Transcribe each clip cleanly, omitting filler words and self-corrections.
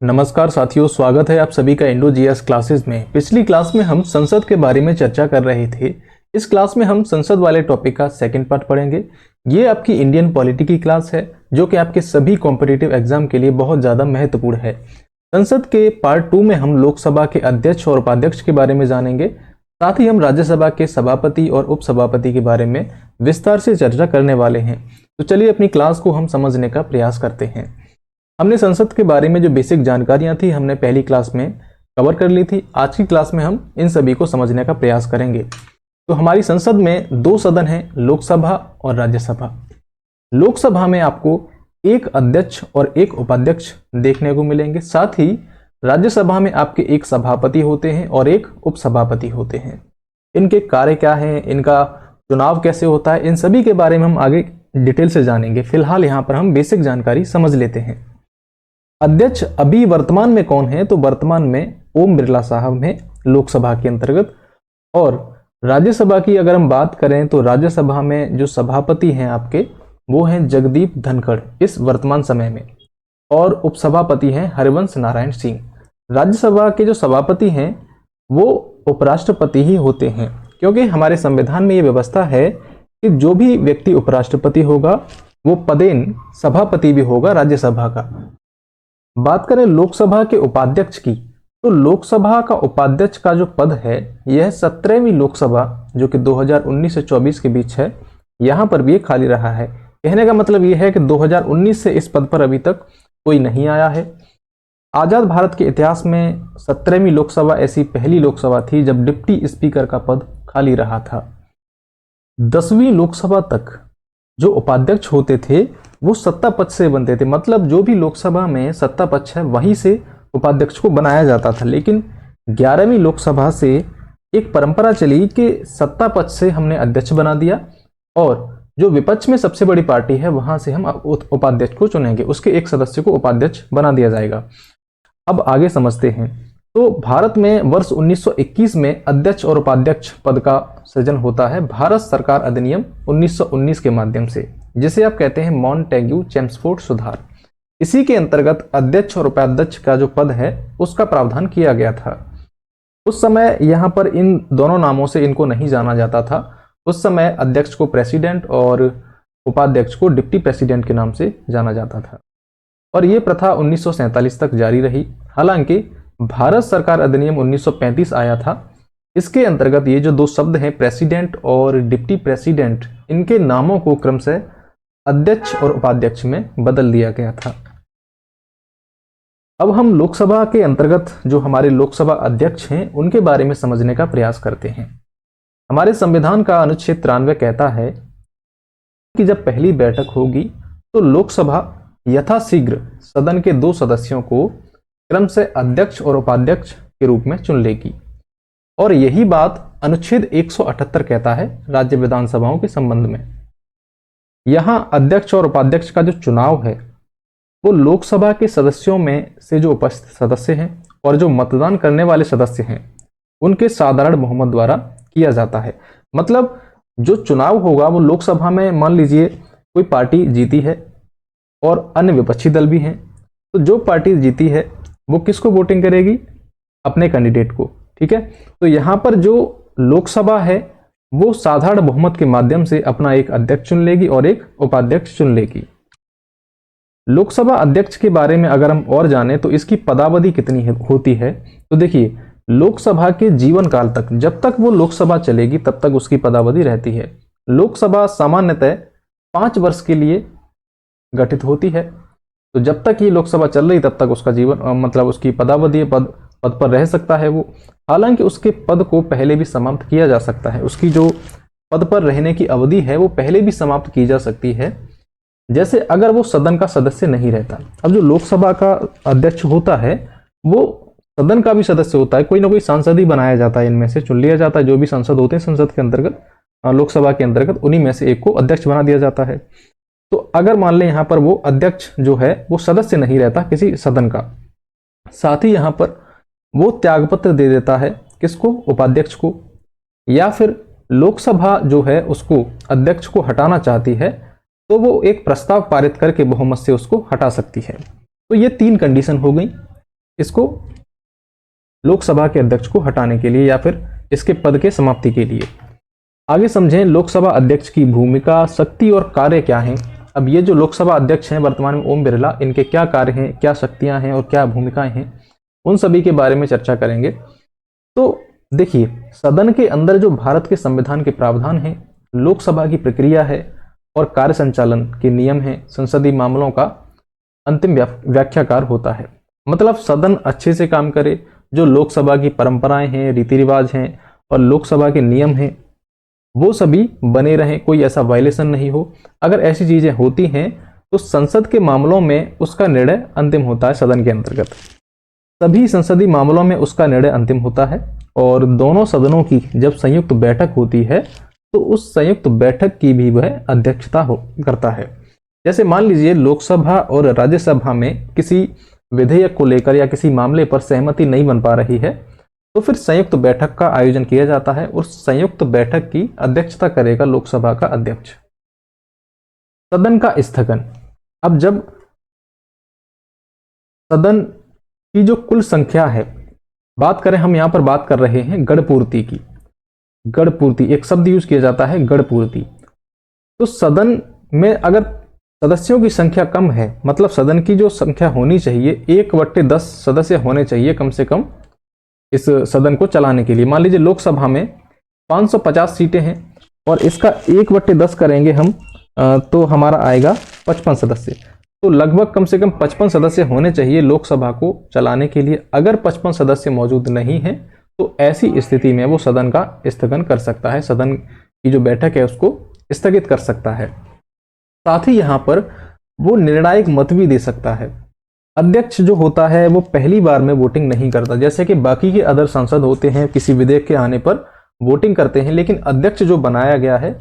नमस्कार साथियों, स्वागत है आप सभी का इंडो जीएस क्लासेस में। पिछली क्लास में हम संसद के बारे में चर्चा कर रहे थे। इस क्लास में हम संसद वाले टॉपिक का सेकंड पार्ट पढ़ेंगे। ये आपकी इंडियन पॉलिटी की क्लास है जो कि आपके सभी कॉम्पिटिटिव एग्जाम के लिए बहुत ज़्यादा महत्वपूर्ण है। संसद के पार्ट 2 में हम लोकसभा के अध्यक्ष और उपाध्यक्ष के बारे में जानेंगे। साथ ही हम राज्यसभा के सभापति और उपसभापति के बारे में विस्तार से चर्चा करने वाले हैं। तो चलिए अपनी क्लास को हम समझने का प्रयास करते हैं। हमने संसद के बारे में जो बेसिक जानकारियां थी हमने पहली क्लास में कवर कर ली थी। आज की क्लास में हम इन सभी को समझने का प्रयास करेंगे। तो हमारी संसद में दो सदन हैं, लोकसभा और राज्यसभा। लोकसभा में आपको एक अध्यक्ष और एक उपाध्यक्ष देखने को मिलेंगे। साथ ही राज्यसभा में आपके एक सभापति होते हैं और एक उपसभापति होते हैं। इनके कार्य क्या हैं, इनका चुनाव कैसे होता है, इन सभी के बारे में हम आगे डिटेल से जानेंगे। फिलहाल यहाँ पर हम बेसिक जानकारी समझ लेते हैं। अध्यक्ष अभी वर्तमान में कौन है? तो वर्तमान में ओम बिरला साहब हैं लोकसभा के अंतर्गत। और राज्यसभा की अगर हम बात करें तो राज्यसभा में जो सभापति हैं आपके वो हैं जगदीप धनखड़ इस वर्तमान समय में, और उपसभापति हैं हरिवंश नारायण सिंह। राज्यसभा के जो सभापति हैं वो उपराष्ट्रपति ही होते हैं, क्योंकि हमारे संविधान में ये व्यवस्था है कि जो भी व्यक्ति उपराष्ट्रपति होगा वो पदेन सभापति भी होगा राज्यसभा का। बात करें लोकसभा के उपाध्यक्ष की, तो लोकसभा का उपाध्यक्ष का जो पद है यह 17वीं लोकसभा जो कि 2019 से 24 के बीच है, यहाँ पर भी ये खाली रहा है। कहने का मतलब ये है कि 2019 से इस पद पर अभी तक कोई नहीं आया है। आजाद भारत के इतिहास में 17वीं लोकसभा ऐसी पहली लोकसभा थी जब डिप्टी स्पीकर का पद खाली रहा था। 10वीं लोकसभा तक जो उपाध्यक्ष होते थे वो सत्ता पक्ष से बनते थे, मतलब जो भी लोकसभा में सत्ता पक्ष है वहीं से उपाध्यक्ष को बनाया जाता था। लेकिन 11वीं लोकसभा से एक परंपरा चली कि सत्ता पक्ष से हमने अध्यक्ष बना दिया और जो विपक्ष में सबसे बड़ी पार्टी है वहां से हम उपाध्यक्ष को चुनेंगे, उसके एक सदस्य को उपाध्यक्ष बना दिया जाएगा। अब आगे समझते हैं। तो भारत में वर्ष 1921 में अध्यक्ष और उपाध्यक्ष पद का सृजन होता है भारत सरकार अधिनियम 1919 के माध्यम से, जिसे आप कहते हैं मॉन्टेग्यू चेम्सफोर्ड सुधार। इसी के अंतर्गत अध्यक्ष और उपाध्यक्ष का जो पद है उसका प्रावधान किया गया था। उस समय यहाँ पर इन दोनों नामों से इनको नहीं जाना जाता था। उस समय अध्यक्ष को प्रेसिडेंट और उपाध्यक्ष को डिप्टी प्रेसिडेंट के नाम से जाना जाता था, और ये प्रथा 1947 तक जारी रही। हालांकि भारत सरकार अधिनियम 1935 आया था। इसके अंतर्गत ये जो दो शब्द हैं प्रेसिडेंट और डिप्टी प्रेसिडेंट, इनके नामों को क्रमशः अध्यक्ष और उपाध्यक्ष में बदल दिया गया था। अब हम लोकसभा के अंतर्गत जो हमारे लोकसभा अध्यक्ष हैं उनके बारे में समझने का प्रयास करते हैं। हमारे संविधान का अनुच्छेद 93 कहता है कि जब पहली बैठक होगी तो लोकसभा यथाशीघ्र सदन के 2 सदस्यों को क्रम से अध्यक्ष और उपाध्यक्ष के रूप में चुन लेगी। और यही बात अनुच्छेद 178 कहता है राज्य विधानसभाओं के संबंध में। यहां अध्यक्ष और उपाध्यक्ष का जो चुनाव है वो लोकसभा के सदस्यों में से जो उपस्थित सदस्य हैं और जो मतदान करने वाले सदस्य हैं उनके साधारण बहुमत द्वारा किया जाता है। मतलब जो चुनाव होगा वो लोकसभा में मान लीजिए कोई पार्टी जीती है और अन्य विपक्षी दल भी हैं, तो जो पार्टी जीती है वो किसको वोटिंग करेगी? अपने कैंडिडेट को। ठीक है, तो यहाँ पर जो लोकसभा है वो साधारण बहुमत के माध्यम से अपना एक अध्यक्ष चुन लेगी और एक उपाध्यक्ष चुन लेगी। लोकसभा अध्यक्ष के बारे में अगर हम और जानें तो इसकी पदावधि कितनी होती है, तो देखिए लोकसभा के जीवन काल तक, जब तक वो लोकसभा चलेगी तब तक उसकी पदावधि रहती है। लोकसभा सामान्यतः 5 वर्ष के लिए गठित होती है, तो जब तक ये लोकसभा चल रही तब तक उसका जीवन मतलब उसकी पदावधि पद पर रह सकता है वो। हालांकि उसके पद को पहले भी समाप्त किया जा सकता है, उसकी जो पद पर रहने की अवधि है वो पहले भी समाप्त की जा सकती है, जैसे अगर वो सदन का सदस्य नहीं रहता। अब जो लोकसभा का अध्यक्ष होता है वो सदन का भी सदस्य होता है, कोई ना कोई सांसद ही बनाया जाता है, इनमें से चुन लिया जाता है। जो भी सांसद होते हैं संसद के अंतर्गत, लोकसभा के अंतर्गत, उन्हीं में से एक को अध्यक्ष बना दिया जाता है। तो अगर मान लें यहाँ पर वो अध्यक्ष जो है वो सदस्य नहीं रहता किसी सदन का, साथ ही यहाँ पर वो त्यागपत्र दे देता है किसको? उपाध्यक्ष को। या फिर लोकसभा जो है उसको अध्यक्ष को हटाना चाहती है तो वो एक प्रस्ताव पारित करके बहुमत से उसको हटा सकती है। तो ये 3 कंडीशन हो गई। इसको लोकसभा के अध्यक्ष को हटाने के लिए या फिर इसके पद के समाप्ति के लिए। आगे समझें लोकसभा अध्यक्ष की भूमिका, शक्ति और कार्य क्या हैं। अब ये जो लोकसभा अध्यक्ष हैं वर्तमान में ओम बिरला, इनके क्या कार्य हैं, क्या शक्तियां हैं और क्या भूमिकाएं हैं, उन सभी के बारे में चर्चा करेंगे। तो देखिए, सदन के अंदर जो भारत के संविधान के प्रावधान हैं, लोकसभा की प्रक्रिया है और कार्य संचालन के नियम हैं, संसदीय मामलों का अंतिम व्याख्याकार होता है। मतलब सदन अच्छे से काम करे, जो लोकसभा की परंपराएं हैं, रीति रिवाज हैं और लोकसभा के नियम हैं, वो सभी बने रहें, कोई ऐसा वायलेशन नहीं हो। अगर ऐसी चीजें होती हैं तो संसद के मामलों में उसका निर्णय अंतिम होता है। सदन के अंतर्गत सभी संसदीय मामलों में उसका निर्णय अंतिम होता है और दोनों सदनों की जब संयुक्त बैठक होती है तो उस संयुक्त बैठक की भी वह अध्यक्षता करता है। जैसे मान लीजिए लोकसभा और राज्यसभा में किसी विधेयक को लेकर या किसी मामले पर सहमति नहीं बन पा रही है तो फिर संयुक्त बैठक का आयोजन किया जाता है और संयुक्त बैठक की अध्यक्षता करेगा लोकसभा का अध्यक्ष। सदन का स्थगन। अब जब सदन की जो कुल संख्या है, बात करें, हम यहां पर बात कर रहे हैं गणपूर्ति की। गणपूर्ति एक शब्द यूज किया जाता है, गणपूर्ति। तो सदन में अगर सदस्यों की संख्या कम है, मतलब सदन की जो संख्या होनी चाहिए 1/10 सदस्य होने चाहिए कम से कम इस सदन को चलाने के लिए। मान लीजिए लोकसभा में 550 सीटें हैं और इसका 1/10 करेंगे हम तो हमारा आएगा 55 सदस्य। तो लगभग कम से कम 55 सदस्य होने चाहिए लोकसभा को चलाने के लिए। अगर 55 सदस्य मौजूद नहीं है तो ऐसी स्थिति में वो सदन का स्थगन कर सकता है, सदन की जो बैठक है उसको स्थगित कर सकता है। साथ ही यहाँ पर वो निर्णायक मत भी दे सकता है। अध्यक्ष जो होता है वो पहली बार में वोटिंग नहीं करता, जैसे कि बाकी के अदर सांसद होते हैं किसी विधेयक के आने पर वोटिंग करते हैं, लेकिन अध्यक्ष जो बनाया गया है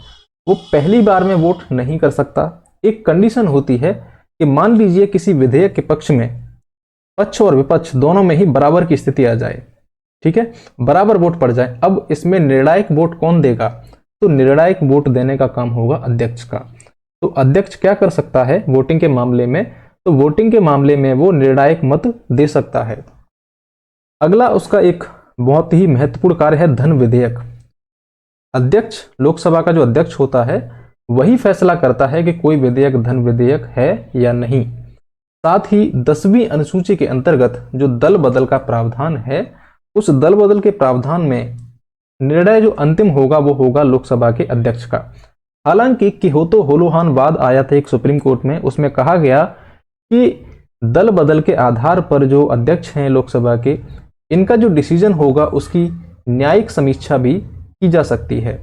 वो पहली बार में वोट नहीं कर सकता। एक कंडीशन होती है कि मान लीजिए किसी विधेयक के पक्ष में पक्ष और विपक्ष दोनों में ही बराबर की स्थिति आ जाए, ठीक है, बराबर वोट पड़ जाए। अब इसमें निर्णायक वोट कौन देगा? तो निर्णायक वोट देने का काम होगा अध्यक्ष का। तो अध्यक्ष क्या कर सकता है वोटिंग के मामले में? तो वोटिंग के मामले में वो निर्णायक मत दे सकता है। अगला उसका एक बहुत ही महत्वपूर्ण कार्य है धन विधेयक। अध्यक्ष, लोकसभा का जो अध्यक्ष होता है वही फैसला करता है कि कोई विधेयक धन विधेयक है या नहीं। साथ ही 10वीं अनुसूची के अंतर्गत जो दल बदल का प्रावधान है, उस दल बदल के प्रावधान में निर्णय जो अंतिम होगा वो होगा लोकसभा के अध्यक्ष का। हालांकि किहोतो होलोहान वाद आया था एक सुप्रीम कोर्ट में, उसमें कहा गया कि दल बदल के आधार पर जो अध्यक्ष हैं लोकसभा के, इनका जो डिसीजन होगा उसकी न्यायिक समीक्षा भी की जा सकती है।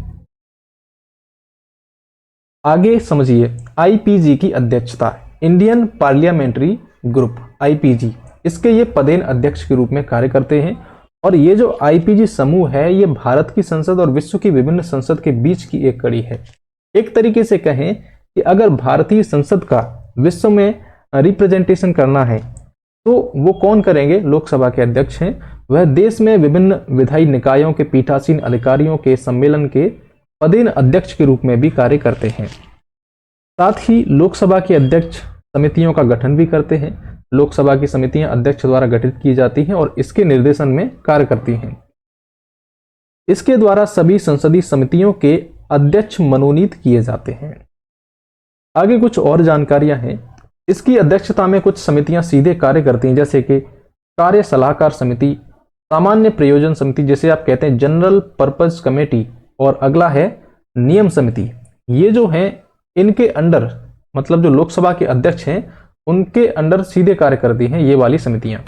आगे समझिए आईपीजी की अध्यक्षता। इंडियन पार्लियामेंट्री ग्रुप आईपीजी, इसके ये पदेन अध्यक्ष के रूप में कार्य करते हैं। और ये जो आईपीजी समूह है ये भारत की संसद और विश्व की विभिन्न संसद के बीच की एक कड़ी है। एक तरीके से कहें कि अगर भारतीय संसद का विश्व में रिप्रेजेंटेशन करना है तो वो कौन करेंगे? लोकसभा के अध्यक्ष हैं। वह देश में विभिन्न विधायी निकायों के पीठासीन अधिकारियों के सम्मेलन के पदेन अध्यक्ष के रूप में भी कार्य करते हैं। साथ ही लोकसभा के अध्यक्ष समितियों का गठन भी करते हैं। लोकसभा की समितियां अध्यक्ष द्वारा गठित की जाती हैं और इसके निर्देशन में कार्य करती हैं। इसके द्वारा सभी संसदीय समितियों के अध्यक्ष मनोनीत किए जाते हैं। आगे कुछ और जानकारियां हैं। इसकी अध्यक्षता में कुछ समितियां सीधे कार्य करती हैं, जैसे कि कार्य सलाहकार समिति, सामान्य प्रयोजन समिति जिसे आप कहते हैं जनरल पर्पज कमेटी, और अगला है नियम समिति। ये जो हैं इनके अंडर, मतलब जो लोकसभा के अध्यक्ष हैं उनके अंडर सीधे कार्य करती हैं ये वाली समितियां।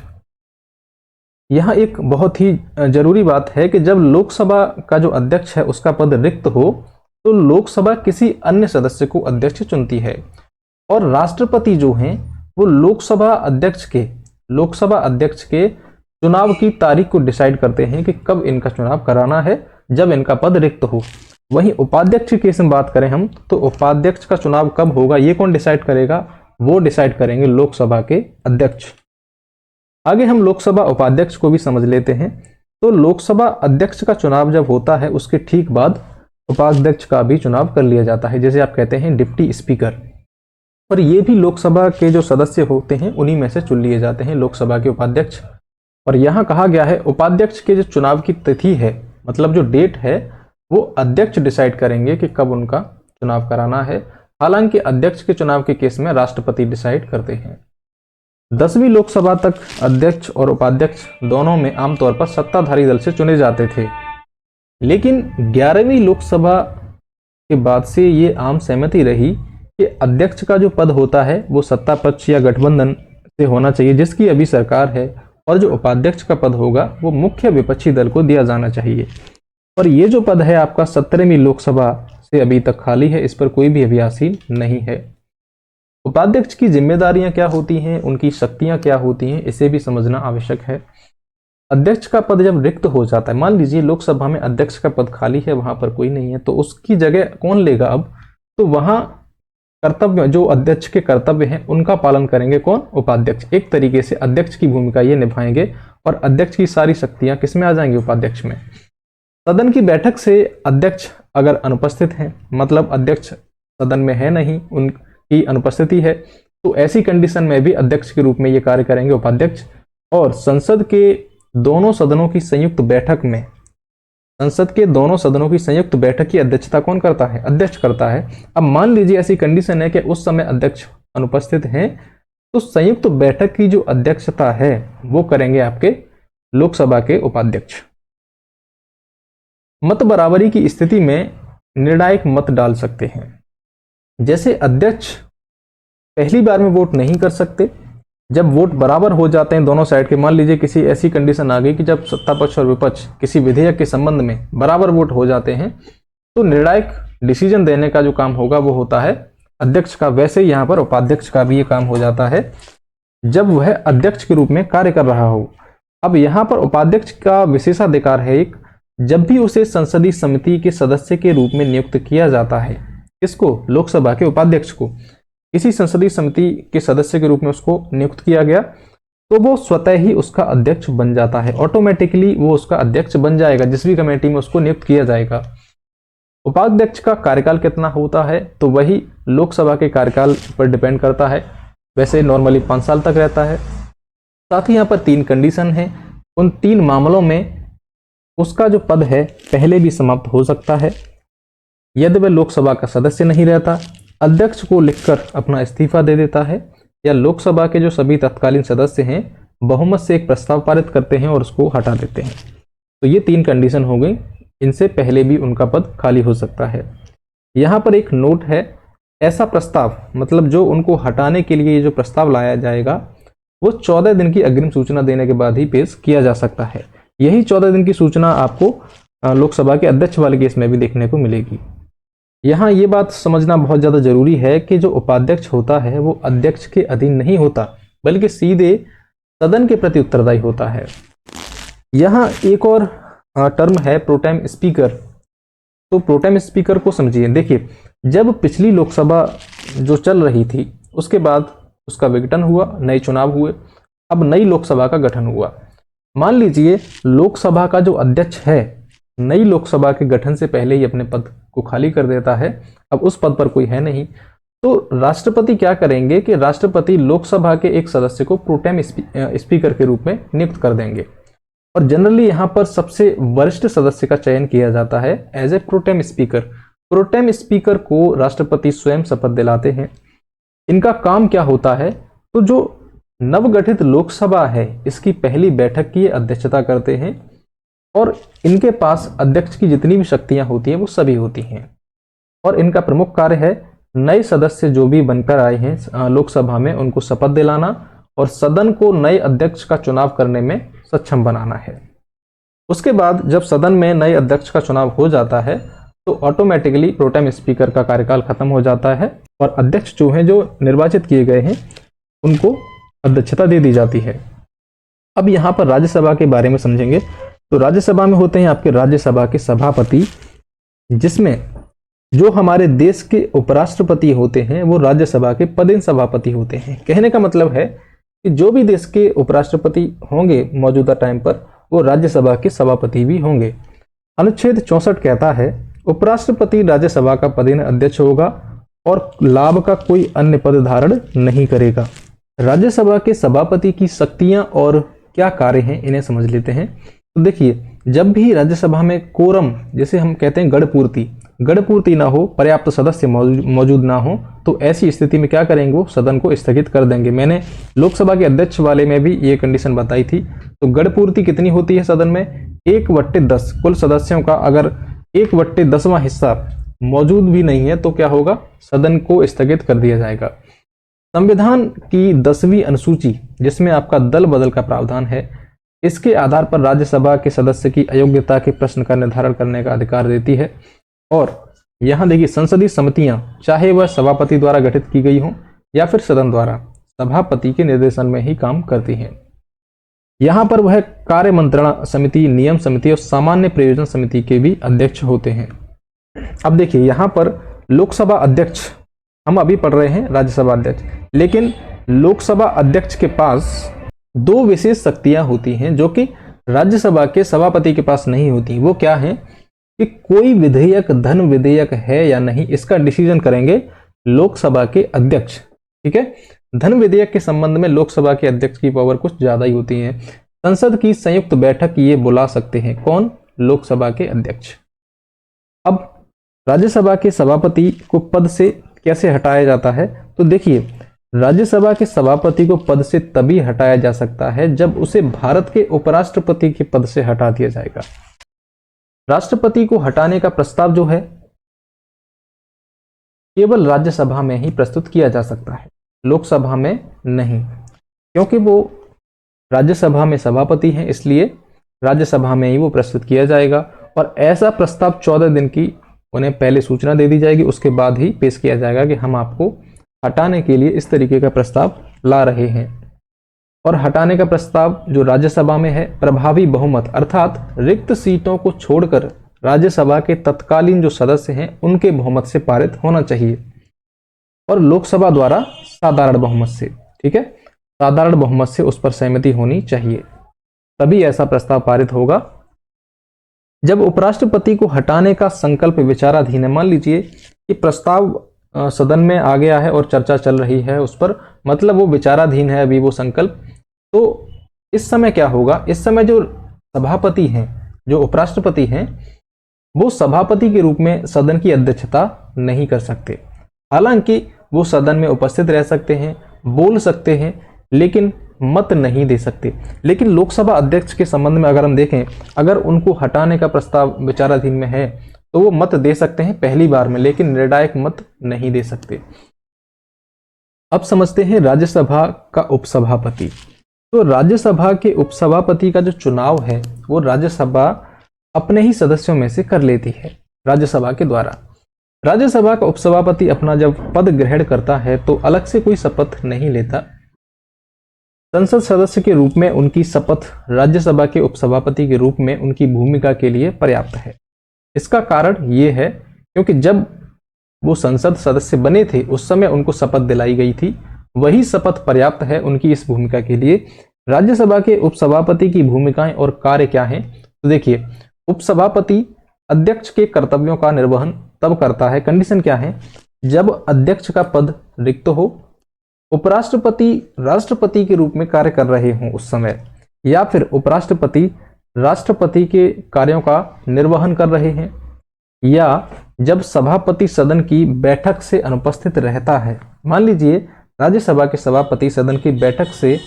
यहां एक बहुत ही जरूरी बात है कि जब लोकसभा का जो अध्यक्ष है उसका पद रिक्त हो तो लोकसभा किसी अन्य सदस्य को अध्यक्ष चुनती है और राष्ट्रपति जो हैं वो लोकसभा अध्यक्ष के चुनाव की तारीख को डिसाइड करते हैं कि कब इनका चुनाव कराना है, जब इनका पद रिक्त हो। वहीं उपाध्यक्ष की केस में बात करें हम तो उपाध्यक्ष का चुनाव कब होगा ये कौन डिसाइड करेगा? वो डिसाइड करेंगे लोकसभा के अध्यक्ष। आगे हम लोकसभा उपाध्यक्ष को भी समझ लेते हैं। तो लोकसभा अध्यक्ष का चुनाव जब होता है उसके ठीक बाद उपाध्यक्ष का भी चुनाव कर लिया जाता है, जैसे आप कहते हैं डिप्टी स्पीकर। और ये भी लोकसभा के जो सदस्य होते हैं उन्हीं में से चुन लिए जाते हैं लोकसभा के उपाध्यक्ष। और यहाँ कहा गया है उपाध्यक्ष के जो चुनाव की तिथि है, मतलब जो डेट है, वो अध्यक्ष डिसाइड करेंगे कि कब उनका चुनाव कराना है। हालांकि अध्यक्ष के चुनाव के केस में राष्ट्रपति डिसाइड करते हैं। 10वीं लोकसभा तक अध्यक्ष और उपाध्यक्ष दोनों में आमतौर पर सत्ताधारी दल से चुने जाते थे, लेकिन 11वीं लोकसभा के बाद से ये आम सहमति रही कि अध्यक्ष का जो पद होता है वो सत्ता पक्ष या गठबंधन से होना चाहिए जिसकी अभी सरकार है, और जो उपाध्यक्ष का पद होगा वो मुख्य विपक्षी दल को दिया जाना चाहिए। और ये जो पद है आपका 17वीं लोकसभा से अभी तक खाली है, इस पर कोई भी अभियासीन नहीं है। उपाध्यक्ष की जिम्मेदारियां क्या होती हैं, उनकी शक्तियां क्या होती हैं, इसे भी समझना आवश्यक है। अध्यक्ष का पद जब रिक्त हो जाता है, मान लीजिए लोकसभा में अध्यक्ष का पद खाली है, वहां पर कोई नहीं है, तो उसकी जगह कौन लेगा अब? तो वहां कर्तव्य, जो अध्यक्ष के कर्तव्य हैं उनका पालन करेंगे कौन? उपाध्यक्ष। एक तरीके से अध्यक्ष की भूमिका ये निभाएंगे और अध्यक्ष की सारी शक्तियां किस में आ जाएंगी? उपाध्यक्ष में। सदन की बैठक से अध्यक्ष अगर अनुपस्थित हैं, मतलब अध्यक्ष सदन में है नहीं, उनकी अनुपस्थिति है, तो ऐसी कंडीशन में भी अध्यक्ष के रूप में ये कार्य करेंगे उपाध्यक्ष। और संसद के दोनों सदनों की संयुक्त बैठक में, संसद के दोनों सदनों की संयुक्त बैठक की अध्यक्षता कौन करता है? अध्यक्ष करता है। अब मान लीजिए ऐसी कंडीशन है कि उस समय अध्यक्ष अनुपस्थित हैं, तो संयुक्त बैठक की जो अध्यक्षता है वो करेंगे आपके लोकसभा के उपाध्यक्ष। मत बराबरी की स्थिति में निर्णायक मत डाल सकते हैं। जैसे अध्यक्ष पहली बार में वोट नहीं कर सकते, जब वोट बराबर हो जाते हैं दोनों साइड के, मान लीजिए किसी ऐसी कंडीशन आ गई कि जब सत्ता पक्ष और विपक्ष किसी विधेयक के संबंध में बराबर वोट हो जाते हैं, तो निर्णायक डिसीजन देने का जो काम होगा वो होता है अध्यक्ष का। वैसे यहाँ पर उपाध्यक्ष का भी ये काम हो जाता है जब वह अध्यक्ष के रूप में कार्य कर रहा हो। अब यहाँ पर उपाध्यक्ष का विशेषाधिकार है एक, जब भी उसे संसदीय समिति के सदस्य के रूप में नियुक्त किया जाता है, किसको? लोकसभा के उपाध्यक्ष को। किसी संसदीय समिति के सदस्य के रूप में उसको नियुक्त किया गया, तो वो स्वतः ही उसका अध्यक्ष बन जाता है, ऑटोमेटिकली वो उसका अध्यक्ष बन जाएगा जिस भी कमेटी में उसको नियुक्त किया जाएगा। उपाध्यक्ष का कार्यकाल कितना होता है? तो वही लोकसभा के कार्यकाल पर डिपेंड करता है। वैसे नॉर्मली 5 साल तक रहता है। साथ ही यहाँ पर 3 कंडीशन है, उन 3 मामलों में उसका जो पद है पहले भी समाप्त हो सकता है। यदि वह लोकसभा का सदस्य नहीं रहता, अध्यक्ष को लिखकर अपना इस्तीफा दे देता है, या लोकसभा के जो सभी तत्कालीन सदस्य हैं बहुमत से एक प्रस्ताव पारित करते हैं और उसको हटा देते हैं। तो ये 3 कंडीशन हो गई, इनसे पहले भी उनका पद खाली हो सकता है। यहाँ पर एक नोट है, ऐसा प्रस्ताव, मतलब जो उनको हटाने के लिए जो प्रस्ताव लाया जाएगा वो 14 दिन की अग्रिम सूचना देने के बाद ही पेश किया जा सकता है। यही 14 दिन की सूचना आपको लोकसभा के अध्यक्ष वाले केस में भी देखने को मिलेगी। यहाँ ये बात समझना बहुत ज़्यादा जरूरी है कि जो उपाध्यक्ष होता है वो अध्यक्ष के अधीन नहीं होता, बल्कि सीधे सदन के प्रति उत्तरदायी होता है। यहाँ एक और टर्म है प्रोटेम स्पीकर। तो प्रोटेम स्पीकर को समझिए। देखिए, जब पिछली लोकसभा जो चल रही थी उसके बाद उसका विघटन हुआ, नए चुनाव हुए, अब नई लोकसभा का गठन हुआ। मान लीजिए लोकसभा का जो अध्यक्ष है नई लोकसभा के गठन से पहले ही अपने पद को खाली कर देता है, अब उस पद पर कोई है नहीं, तो राष्ट्रपति क्या करेंगे कि राष्ट्रपति लोकसभा के एक सदस्य को प्रोटेम स्पीकर के रूप में नियुक्त कर देंगे। और जनरली यहाँ पर सबसे वरिष्ठ सदस्य का चयन किया जाता है as a pro tem speaker. Pro tem speaker को राष्ट्रपति स्वयं शपथ दिलाते हैं। इनका काम क्या होता है? तो जो नवगठित लोकसभा है इसकी पहली बैठक की अध्यक्षता करते हैं, और इनके पास अध्यक्ष की जितनी भी शक्तियां होती हैं वो सभी होती हैं। और इनका प्रमुख कार्य है नए सदस्य जो भी बनकर आए हैं लोकसभा में उनको शपथ दिलाना और सदन को नए अध्यक्ष का चुनाव करने में सक्षम बनाना है। उसके बाद जब सदन में नए अध्यक्ष का चुनाव हो जाता है तो ऑटोमेटिकली प्रोटेम स्पीकर का कार्यकाल खत्म हो जाता है और अध्यक्ष जो हैं, जो निर्वाचित किए गए हैं, उनको अध्यक्षता दे दी जाती है। अब यहाँ पर राज्यसभा के बारे में समझेंगे। तो राज्यसभा में होते हैं आपके राज्यसभा के सभापति, जिसमें जो हमारे देश के उपराष्ट्रपति होते हैं वो राज्यसभा के पदेन सभापति होते हैं। कहने का मतलब है कि जो भी देश के उपराष्ट्रपति होंगे मौजूदा टाइम पर वो राज्यसभा के सभापति भी होंगे। अनुच्छेद 64 कहता है उपराष्ट्रपति राज्यसभा का पदेन अध्यक्ष होगा और लाभ का कोई अन्य पद धारण नहीं करेगा। राज्यसभा के सभापति की शक्तियां और क्या कार्य हैं इन्हें समझ लेते हैं। तो देखिए, जब भी राज्यसभा में कोरम, जैसे हम कहते हैं गढ़पूर्ति ना हो, पर्याप्त सदस्य मौजूद ना हो, तो ऐसी स्थिति में क्या करेंगे, वो सदन को स्थगित कर देंगे। मैंने लोकसभा के अध्यक्ष वाले में भी ये कंडीशन बताई थी। तो गढ़पूर्ति कितनी होती है सदन में, 1/10 कुल सदस्यों का अगर 1/10वां हिस्सा मौजूद भी नहीं है तो क्या होगा, सदन को स्थगित कर दिया जाएगा। संविधान की 10वीं अनुसूची, जिसमें आपका दल बदल का प्रावधान है, इसके आधार पर राज्यसभा के सदस्य की अयोग्यता के प्रश्न का निर्धारण करने का अधिकार देती है। और यहां देखिए, संसदीय समितियां चाहे वह सभापति द्वारा गठित की गई हों या फिर सदन द्वारा, सभापति के निर्देशन में ही काम करती हैं। यहां पर वह कार्य मंत्रणा समिति, नियम समिति और सामान्य प्रयोजन समिति के भी अध्यक्ष होते हैं। अब देखिए, यहां पर लोकसभा अध्यक्ष, हम अभी पढ़ रहे हैं राज्यसभा अध्यक्ष, लेकिन लोकसभा अध्यक्ष के पास 2 विशेष शक्तियां होती हैं जो कि राज्यसभा के सभापति के पास नहीं होती। वो क्या है कि कोई विधेयक धन विधेयक है या नहीं, इसका डिसीजन करेंगे लोकसभा के अध्यक्ष। ठीक है, धन विधेयक के संबंध में लोकसभा के अध्यक्ष की पावर कुछ ज्यादा ही होती है। संसद की संयुक्त बैठक ये बुला सकते हैं, कौन, लोकसभा के अध्यक्ष। अब राज्यसभा के सभापति को पद से कैसे हटाया जाता है, तो देखिए, राज्यसभा के सभापति को पद से तभी हटाया जा सकता है जब उसे भारत के उपराष्ट्रपति के पद से हटा दिया जाएगा। राष्ट्रपति को हटाने का प्रस्ताव जो है केवल राज्यसभा में ही प्रस्तुत किया जा सकता है, लोकसभा में नहीं, क्योंकि वो राज्यसभा में सभापति हैं, इसलिए राज्यसभा में ही वो प्रस्तुत किया जाएगा। और ऐसा प्रस्ताव 14 दिन की उन्हें पहले सूचना दे दी जाएगी, उसके बाद ही पेश किया जाएगा कि हम आपको हटाने के लिए इस तरीके का प्रस्ताव ला रहे हैं। और हटाने का प्रस्ताव जो राज्यसभा में है, प्रभावी बहुमत अर्थात रिक्त सीटों को छोड़कर राज्यसभा के तत्कालीन जो सदस्य हैं उनके बहुमत से पारित होना चाहिए, और लोकसभा द्वारा साधारण बहुमत से। ठीक है, साधारण बहुमत से उस पर सहमति होनी चाहिए, तभी ऐसा प्रस्ताव पारित होगा। जब उपराष्ट्रपति को हटाने का संकल्प विचाराधीन है, मान लीजिए कि प्रस्ताव सदन में आ गया है और चर्चा चल रही है उस पर, मतलब वो विचाराधीन है अभी वो संकल्प, तो इस समय क्या होगा, इस समय जो सभापति हैं, जो उपराष्ट्रपति हैं, वो सभापति के रूप में सदन की अध्यक्षता नहीं कर सकते। हालांकि वो सदन में उपस्थित रह सकते हैं, बोल सकते हैं, लेकिन मत नहीं दे सकते। लेकिन लोकसभा अध्यक्ष के संबंध में अगर हम देखें, अगर उनको हटाने का प्रस्ताव विचाराधीन में है तो वो मत दे सकते हैं पहली बार में, लेकिन निर्णायक मत नहीं दे सकते। अब समझते हैं राज्यसभा का उपसभापति। तो राज्यसभा के उपसभापति का जो चुनाव है वो राज्यसभा अपने ही सदस्यों में से कर लेती है, राज्यसभा के द्वारा। राज्यसभा का उपसभापति अपना जब पद ग्रहण करता है तो अलग से कोई शपथ नहीं लेता। संसद सदस्य के रूप में उनकी शपथ राज्यसभा के उपसभापति के रूप में उनकी भूमिका के लिए पर्याप्त है। इसका कारण ये है क्योंकि जब वो संसद सदस्य बने थे उस समय उनको शपथ दिलाई गई थी, वही शपथ पर्याप्त है उनकी इस भूमिका के लिए। राज्यसभा के उपसभापति की भूमिकाएं और कार्य क्या हैं, तो देखिए, उपसभापति अध्यक्ष के कर्तव्यों का निर्वहन तब करता है, कंडीशन क्या है, जब अध्यक्ष का पद रिक्त हो, उपराष्ट्रपति राष्ट्रपति के रूप में कार्य कर रहे हों उस समय, या फिर उपराष्ट्रपति राष्ट्रपति के कार्यों का निर्वहन कर रहे हैं, या जब सभापति सदन की बैठक से अनुपस्थित रहता है। मान लीजिए राज्यसभा के सभापति सदन की बैठक से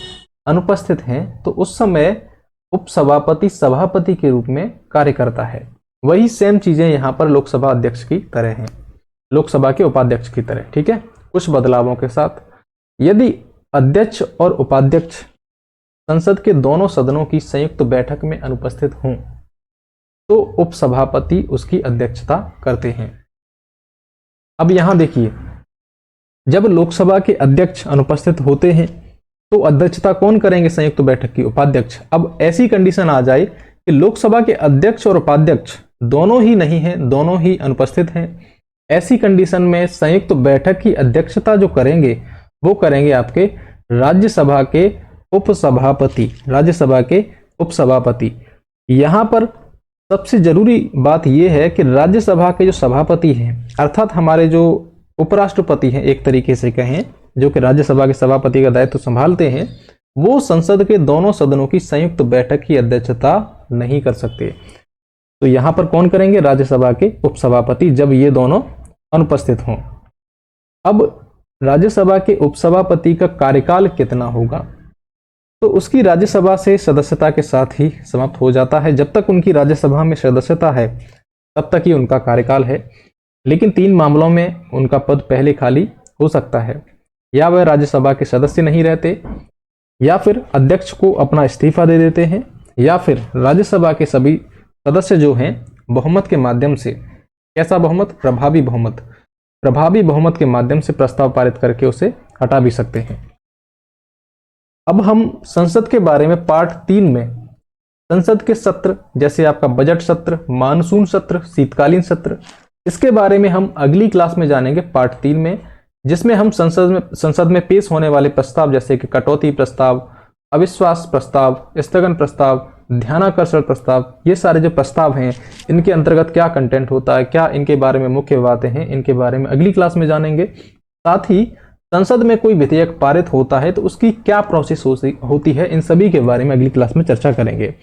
अनुपस्थित हैं तो उस समय उपसभापति सभापति के रूप में कार्य करता है। वही सेम चीजें यहाँ पर लोकसभा अध्यक्ष की तरह हैं, लोकसभा के उपाध्यक्ष की तरह। ठीक है, कुछ बदलावों के साथ। यदि अध्यक्ष और उपाध्यक्ष संसद के दोनों सदनों की संयुक्त बैठक में अनुपस्थित हों तो उपसभापति उसकी अध्यक्षता करते हैं। अब यहां देखिए, जब लोकसभा के अध्यक्ष अनुपस्थित होते हैं तो अध्यक्षता कौन करेंगे संयुक्त बैठक की, उपाध्यक्ष। अब ऐसी कंडीशन आ जाए कि लोकसभा के अध्यक्ष और उपाध्यक्ष दोनों ही नहीं हैं, दोनों ही अनुपस्थित हैं, ऐसी कंडीशन में संयुक्त बैठक की अध्यक्षता जो करेंगे वो करेंगे आपके राज्यसभा के उपसभापति, राज्यसभा के उपसभापति। यहां पर सबसे जरूरी बात यह है कि राज्यसभा के जो सभापति हैं, अर्थात हमारे जो उपराष्ट्रपति हैं एक तरीके से कहें, जो कि राज्यसभा के सभापति का दायित्व संभालते हैं, वो संसद के दोनों सदनों की संयुक्त बैठक की अध्यक्षता नहीं कर सकते। तो यहां पर कौन करेंगे? राज्यसभा के उपसभापति, जब ये दोनों अनुपस्थित हों। अब राज्यसभा के उपसभापति का कार्यकाल कितना होगा? तो उसकी राज्यसभा से सदस्यता के साथ ही समाप्त हो जाता है। जब तक उनकी राज्यसभा में सदस्यता है तब तक ही उनका कार्यकाल है। लेकिन 3 मामलों में उनका पद पहले खाली हो सकता है। या वह राज्यसभा के सदस्य नहीं रहते, या फिर अध्यक्ष को अपना इस्तीफा दे देते हैं, या फिर राज्यसभा के सभी सदस्य जो हैं बहुमत के माध्यम से, कैसा बहुमत? प्रभावी बहुमत, प्रभावी बहुमत के माध्यम से प्रस्ताव पारित करके उसे हटा भी सकते हैं। अब हम संसद के बारे में पार्ट 3 में संसद के सत्र, जैसे आपका बजट सत्र, मानसून सत्र, शीतकालीन सत्र, इसके बारे में हम अगली क्लास में जानेंगे पार्ट 3 में, जिसमें हम संसद में पेश होने वाले प्रस्ताव जैसे कि कटौती प्रस्ताव, अविश्वास प्रस्ताव, स्थगन प्रस्ताव, ध्यानाकर्षण प्रस्ताव, ये सारे जो प्रस्ताव हैं इनके अंतर्गत क्या कंटेंट होता है, क्या इनके बारे में मुख्य बातें हैं, इनके बारे में अगली क्लास में जानेंगे। साथ ही संसद में कोई विधेयक पारित होता है तो उसकी क्या प्रोसेस होती है, इन सभी के बारे में अगली क्लास में चर्चा करेंगे।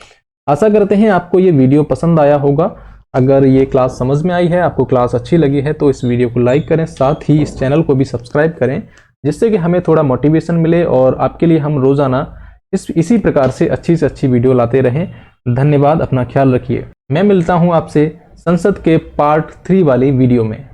आशा करते हैं आपको ये वीडियो पसंद आया होगा। अगर ये क्लास समझ में आई है, आपको क्लास अच्छी लगी है, तो इस वीडियो को लाइक करें, साथ ही इस चैनल को भी सब्सक्राइब करें, जिससे कि हमें थोड़ा मोटिवेशन मिले और आपके लिए हम रोजाना इसी प्रकार से अच्छी वीडियो लाते रहें। धन्यवाद, अपना ख्याल रखिए। मैं मिलता हूं आपसे संसद के पार्ट 3 वाली वीडियो में।